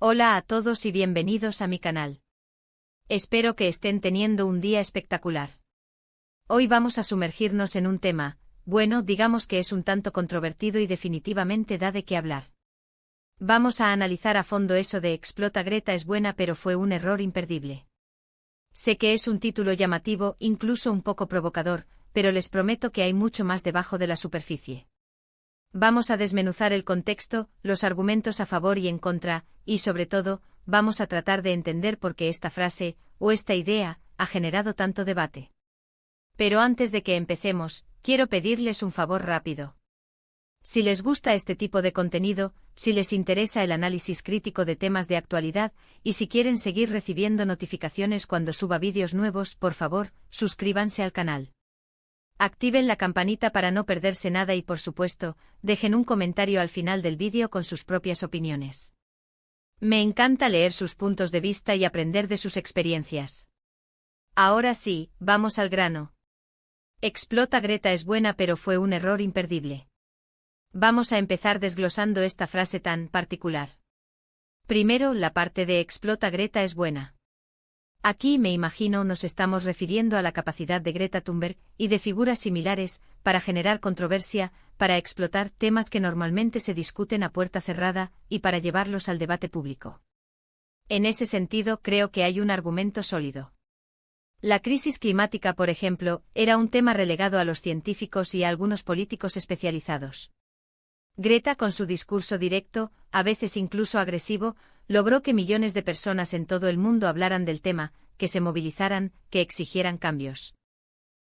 Hola a todos y bienvenidos a mi canal. Espero que estén teniendo un día espectacular. Hoy vamos a sumergirnos en un tema, bueno, digamos que es un tanto controvertido y definitivamente da de qué hablar. Vamos a analizar a fondo eso de Explota Greta es buena pero fue un error imperdible. Sé que es un título llamativo, incluso un poco provocador, pero les prometo que hay mucho más debajo de la superficie. Vamos a desmenuzar el contexto, los argumentos a favor y en contra, y sobre todo, vamos a tratar de entender por qué esta frase, o esta idea, ha generado tanto debate. Pero antes de que empecemos, quiero pedirles un favor rápido. Si les gusta este tipo de contenido, si les interesa el análisis crítico de temas de actualidad, y si quieren seguir recibiendo notificaciones cuando suba vídeos nuevos, por favor, suscríbanse al canal. Activen la campanita para no perderse nada y por supuesto, dejen un comentario al final del vídeo con sus propias opiniones. Me encanta leer sus puntos de vista y aprender de sus experiencias. Ahora sí, vamos al grano. Explota Greta es buena pero fue un error imperdible. Vamos a empezar desglosando esta frase tan particular. Primero, la parte de Explota Greta es buena. Aquí me imagino nos estamos refiriendo a la capacidad de Greta Thunberg y de figuras similares para generar controversia, para explotar temas que normalmente se discuten a puerta cerrada y para llevarlos al debate público. En ese sentido, creo que hay un argumento sólido. La crisis climática, por ejemplo, era un tema relegado a los científicos y a algunos políticos especializados. Greta, con su discurso directo, a veces incluso agresivo, logró que millones de personas en todo el mundo hablaran del tema, que se movilizaran, que exigieran cambios.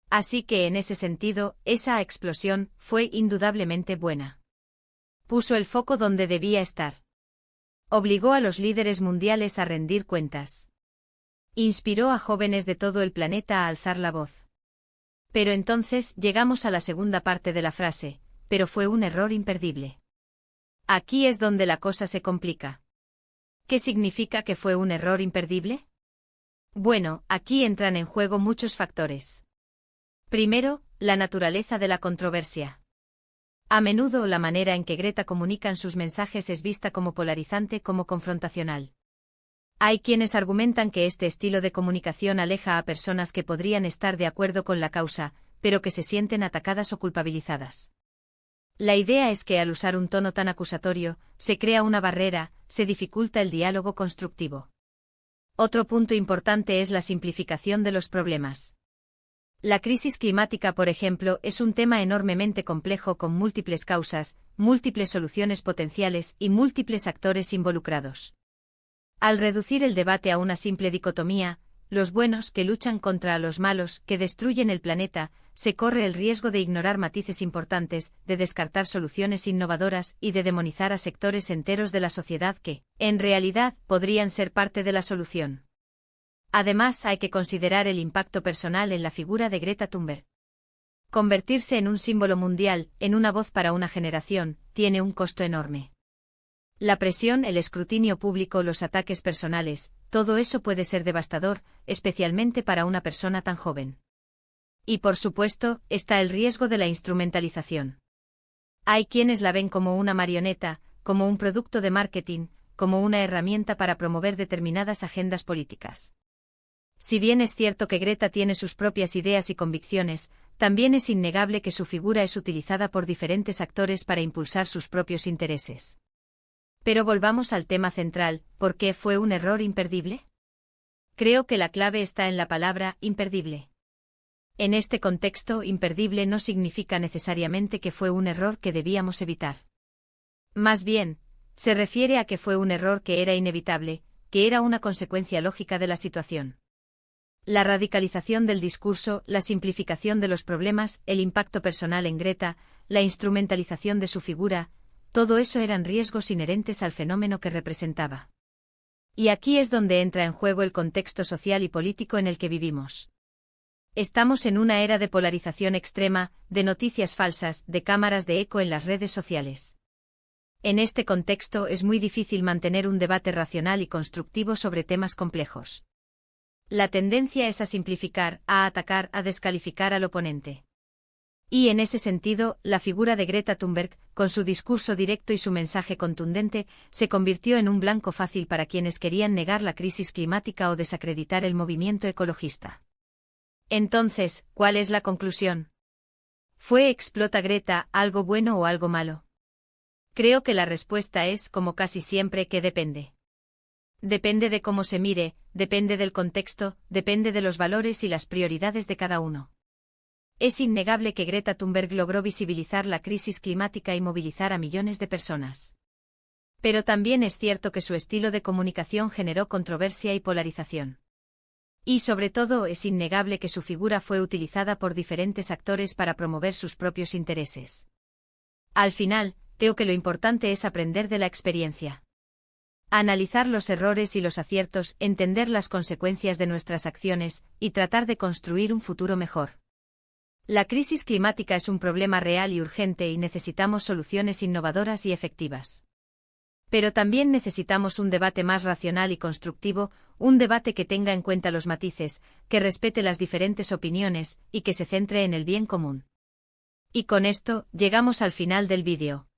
Así que en ese sentido, esa explosión fue indudablemente buena. Puso el foco donde debía estar. Obligó a los líderes mundiales a rendir cuentas. Inspiró a jóvenes de todo el planeta a alzar la voz. Pero entonces llegamos a la segunda parte de la frase, pero fue un error imperdible. Aquí es donde la cosa se complica. ¿Qué significa que fue un error imperdible? Bueno, aquí entran en juego muchos factores. Primero, la naturaleza de la controversia. A menudo la manera en que Greta comunica sus mensajes es vista como polarizante, como confrontacional. Hay quienes argumentan que este estilo de comunicación aleja a personas que podrían estar de acuerdo con la causa, pero que se sienten atacadas o culpabilizadas. La idea es que al usar un tono tan acusatorio, se crea una barrera, se dificulta el diálogo constructivo. Otro punto importante es la simplificación de los problemas. La crisis climática, por ejemplo, es un tema enormemente complejo con múltiples causas, múltiples soluciones potenciales y múltiples actores involucrados. Al reducir el debate a una simple dicotomía, los buenos que luchan contra los malos que destruyen el planeta, se corre el riesgo de ignorar matices importantes, de descartar soluciones innovadoras y de demonizar a sectores enteros de la sociedad que, en realidad, podrían ser parte de la solución. Además, hay que considerar el impacto personal en la figura de Greta Thunberg. Convertirse en un símbolo mundial, en una voz para una generación, tiene un costo enorme. La presión, el escrutinio público, los ataques personales, todo eso puede ser devastador, especialmente para una persona tan joven. Y por supuesto, está el riesgo de la instrumentalización. Hay quienes la ven como una marioneta, como un producto de marketing, como una herramienta para promover determinadas agendas políticas. Si bien es cierto que Greta tiene sus propias ideas y convicciones, también es innegable que su figura es utilizada por diferentes actores para impulsar sus propios intereses. Pero volvamos al tema central, ¿por qué fue un error imperdible? Creo que la clave está en la palabra imperdible. En este contexto, imperdible no significa necesariamente que fue un error que debíamos evitar. Más bien, se refiere a que fue un error que era inevitable, que era una consecuencia lógica de la situación. La radicalización del discurso, la simplificación de los problemas, el impacto personal en Greta, la instrumentalización de su figura, todo eso eran riesgos inherentes al fenómeno que representaba. Y aquí es donde entra en juego el contexto social y político en el que vivimos. Estamos en una era de polarización extrema, de noticias falsas, de cámaras de eco en las redes sociales. En este contexto es muy difícil mantener un debate racional y constructivo sobre temas complejos. La tendencia es a simplificar, a atacar, a descalificar al oponente. Y en ese sentido, la figura de Greta Thunberg, con su discurso directo y su mensaje contundente, se convirtió en un blanco fácil para quienes querían negar la crisis climática o desacreditar el movimiento ecologista. Entonces, ¿cuál es la conclusión? ¿Fue Explota Greta algo bueno o algo malo? Creo que la respuesta es, como casi siempre, que depende. Depende de cómo se mire, depende del contexto, depende de los valores y las prioridades de cada uno. Es innegable que Greta Thunberg logró visibilizar la crisis climática y movilizar a millones de personas. Pero también es cierto que su estilo de comunicación generó controversia y polarización. Y sobre todo es innegable que su figura fue utilizada por diferentes actores para promover sus propios intereses. Al final, creo que lo importante es aprender de la experiencia. Analizar los errores y los aciertos, entender las consecuencias de nuestras acciones, y tratar de construir un futuro mejor. La crisis climática es un problema real y urgente y necesitamos soluciones innovadoras y efectivas. Pero también necesitamos un debate más racional y constructivo, un debate que tenga en cuenta los matices, que respete las diferentes opiniones, y que se centre en el bien común. Y con esto, llegamos al final del vídeo.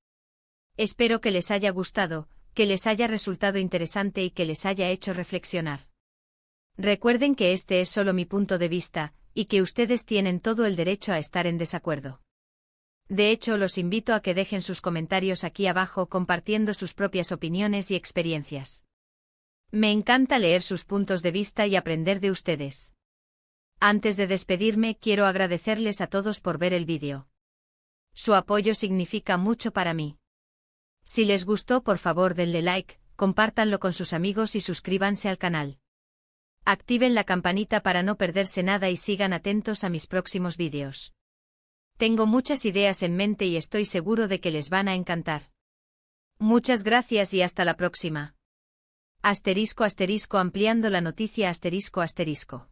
Espero que les haya gustado, que les haya resultado interesante y que les haya hecho reflexionar. Recuerden que este es solo mi punto de vista, y que ustedes tienen todo el derecho a estar en desacuerdo. De hecho, los invito a que dejen sus comentarios aquí abajo compartiendo sus propias opiniones y experiencias. Me encanta leer sus puntos de vista y aprender de ustedes. Antes de despedirme, quiero agradecerles a todos por ver el vídeo. Su apoyo significa mucho para mí. Si les gustó, por favor denle like, compártanlo con sus amigos y suscríbanse al canal. Activen la campanita para no perderse nada y sigan atentos a mis próximos vídeos. Tengo muchas ideas en mente y estoy seguro de que les van a encantar. Muchas gracias y hasta la próxima. *** ampliando la noticia ***.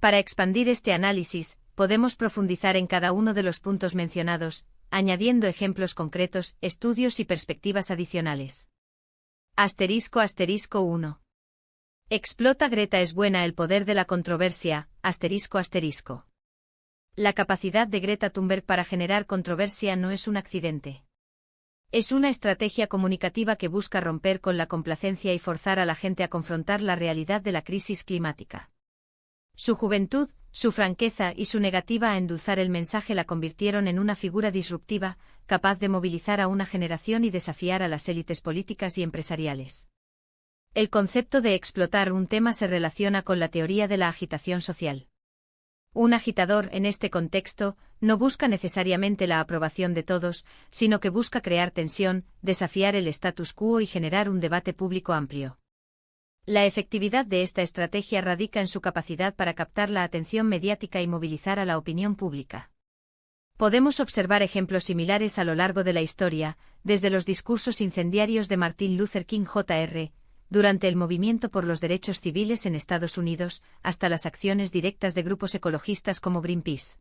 Para expandir este análisis, podemos profundizar en cada uno de los puntos mencionados, añadiendo ejemplos concretos, estudios y perspectivas adicionales. ***1. Explota Greta es buena el poder de la controversia, ***. La capacidad de Greta Thunberg para generar controversia no es un accidente. Es una estrategia comunicativa que busca romper con la complacencia y forzar a la gente a confrontar la realidad de la crisis climática. Su juventud, su franqueza y su negativa a endulzar el mensaje la convirtieron en una figura disruptiva, capaz de movilizar a una generación y desafiar a las élites políticas y empresariales. El concepto de explotar un tema se relaciona con la teoría de la agitación social. Un agitador, en este contexto, no busca necesariamente la aprobación de todos, sino que busca crear tensión, desafiar el status quo y generar un debate público amplio. La efectividad de esta estrategia radica en su capacidad para captar la atención mediática y movilizar a la opinión pública. Podemos observar ejemplos similares a lo largo de la historia, desde los discursos incendiarios de Martin Luther King Jr., durante el movimiento por los derechos civiles en Estados Unidos, hasta las acciones directas de grupos ecologistas como Greenpeace.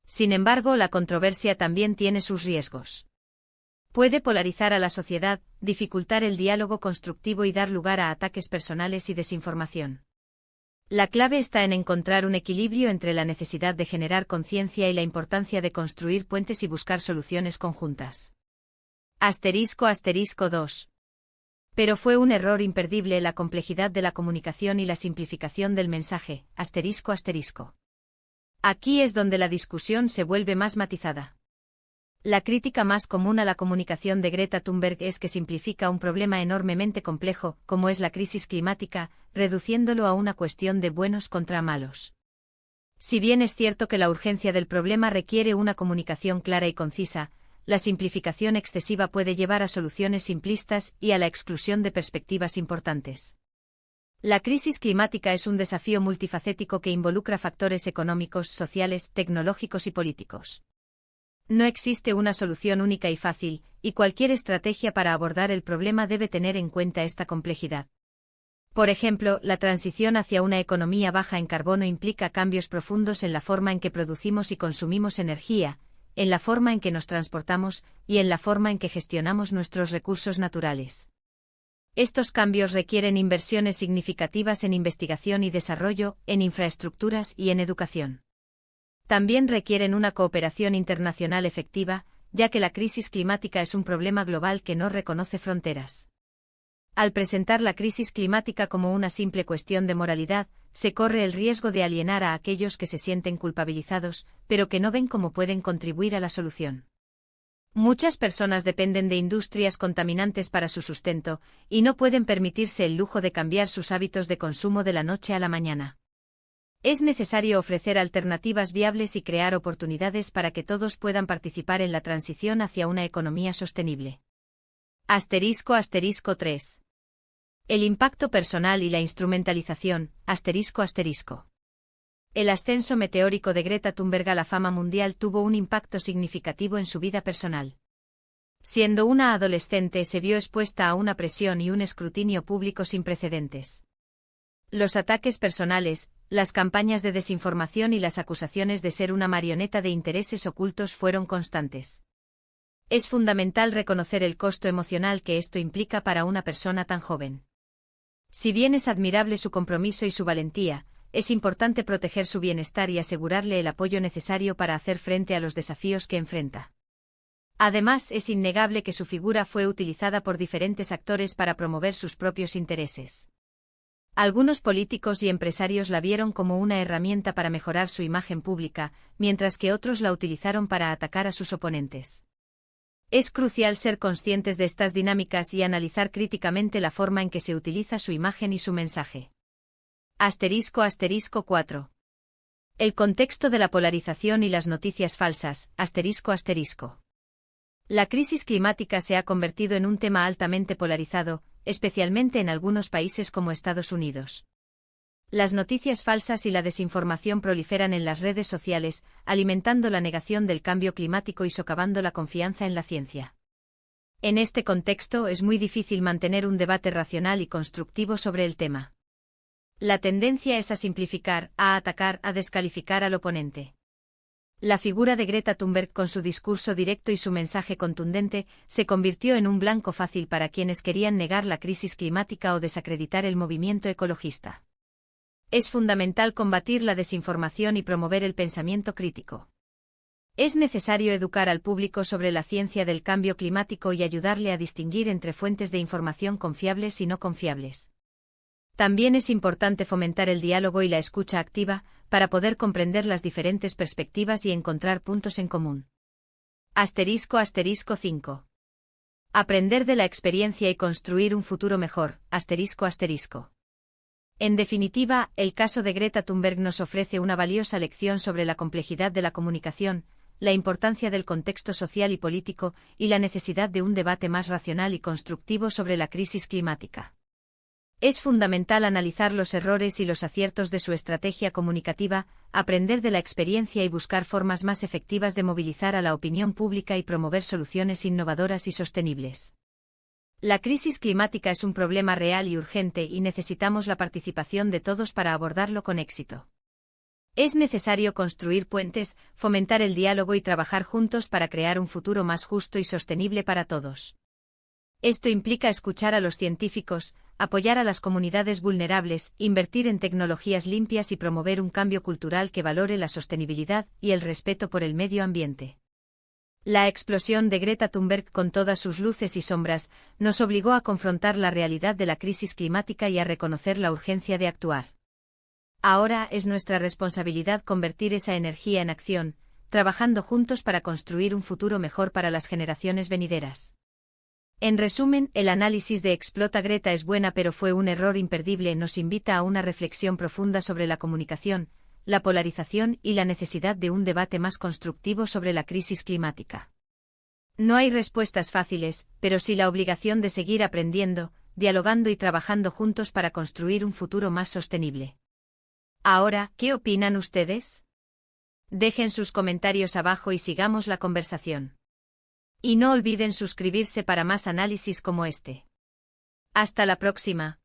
Sin embargo, la controversia también tiene sus riesgos. Puede polarizar a la sociedad, dificultar el diálogo constructivo y dar lugar a ataques personales y desinformación. La clave está en encontrar un equilibrio entre la necesidad de generar conciencia y la importancia de construir puentes y buscar soluciones conjuntas. ***2. Pero fue un error imperdible la complejidad de la comunicación y la simplificación del mensaje, ***. Aquí es donde la discusión se vuelve más matizada. La crítica más común a la comunicación de Greta Thunberg es que simplifica un problema enormemente complejo, como es la crisis climática, reduciéndolo a una cuestión de buenos contra malos. Si bien es cierto que la urgencia del problema requiere una comunicación clara y concisa, la simplificación excesiva puede llevar a soluciones simplistas y a la exclusión de perspectivas importantes. La crisis climática es un desafío multifacético que involucra factores económicos, sociales, tecnológicos y políticos. No existe una solución única y fácil, y cualquier estrategia para abordar el problema debe tener en cuenta esta complejidad. Por ejemplo, la transición hacia una economía baja en carbono implica cambios profundos en la forma en que producimos y consumimos energía, en la forma en que nos transportamos y en la forma en que gestionamos nuestros recursos naturales. Estos cambios requieren inversiones significativas en investigación y desarrollo, en infraestructuras y en educación. También requieren una cooperación internacional efectiva, ya que la crisis climática es un problema global que no reconoce fronteras. Al presentar la crisis climática como una simple cuestión de moralidad, se corre el riesgo de alienar a aquellos que se sienten culpabilizados, pero que no ven cómo pueden contribuir a la solución. Muchas personas dependen de industrias contaminantes para su sustento, y no pueden permitirse el lujo de cambiar sus hábitos de consumo de la noche a la mañana. Es necesario ofrecer alternativas viables y crear oportunidades para que todos puedan participar en la transición hacia una economía sostenible. **3. El impacto personal y la instrumentalización, **. El ascenso meteórico de Greta Thunberg a la fama mundial tuvo un impacto significativo en su vida personal. Siendo una adolescente se vio expuesta a una presión y un escrutinio público sin precedentes. Los ataques personales, las campañas de desinformación y las acusaciones de ser una marioneta de intereses ocultos fueron constantes. Es fundamental reconocer el costo emocional que esto implica para una persona tan joven. Si bien es admirable su compromiso y su valentía, es importante proteger su bienestar y asegurarle el apoyo necesario para hacer frente a los desafíos que enfrenta. Además, es innegable que su figura fue utilizada por diferentes actores para promover sus propios intereses. Algunos políticos y empresarios la vieron como una herramienta para mejorar su imagen pública, mientras que otros la utilizaron para atacar a sus oponentes. Es crucial ser conscientes de estas dinámicas y analizar críticamente la forma en que se utiliza su imagen y su mensaje. *4. El contexto de la polarización y las noticias falsas, *. La crisis climática se ha convertido en un tema altamente polarizado, especialmente en algunos países como Estados Unidos. Las noticias falsas y la desinformación proliferan en las redes sociales, alimentando la negación del cambio climático y socavando la confianza en la ciencia. En este contexto es muy difícil mantener un debate racional y constructivo sobre el tema. La tendencia es a simplificar, a atacar, a descalificar al oponente. La figura de Greta Thunberg, con su discurso directo y su mensaje contundente, se convirtió en un blanco fácil para quienes querían negar la crisis climática o desacreditar el movimiento ecologista. Es fundamental combatir la desinformación y promover el pensamiento crítico. Es necesario educar al público sobre la ciencia del cambio climático y ayudarle a distinguir entre fuentes de información confiables y no confiables. También es importante fomentar el diálogo y la escucha activa, para poder comprender las diferentes perspectivas y encontrar puntos en común. *5. Aprender de la experiencia y construir un futuro mejor, *. En definitiva, el caso de Greta Thunberg nos ofrece una valiosa lección sobre la complejidad de la comunicación, la importancia del contexto social y político, y la necesidad de un debate más racional y constructivo sobre la crisis climática. Es fundamental analizar los errores y los aciertos de su estrategia comunicativa, aprender de la experiencia y buscar formas más efectivas de movilizar a la opinión pública y promover soluciones innovadoras y sostenibles. La crisis climática es un problema real y urgente y necesitamos la participación de todos para abordarlo con éxito. Es necesario construir puentes, fomentar el diálogo y trabajar juntos para crear un futuro más justo y sostenible para todos. Esto implica escuchar a los científicos, apoyar a las comunidades vulnerables, invertir en tecnologías limpias y promover un cambio cultural que valore la sostenibilidad y el respeto por el medio ambiente. La explosión de Greta Thunberg, con todas sus luces y sombras, nos obligó a confrontar la realidad de la crisis climática y a reconocer la urgencia de actuar. Ahora es nuestra responsabilidad convertir esa energía en acción, trabajando juntos para construir un futuro mejor para las generaciones venideras. En resumen, el análisis de Explota Greta es buena pero fue un error imperdible. Nos invita a una reflexión profunda sobre la comunicación, la polarización y la necesidad de un debate más constructivo sobre la crisis climática. No hay respuestas fáciles, pero sí la obligación de seguir aprendiendo, dialogando y trabajando juntos para construir un futuro más sostenible. Ahora, ¿qué opinan ustedes? Dejen sus comentarios abajo y sigamos la conversación. Y no olviden suscribirse para más análisis como este. Hasta la próxima.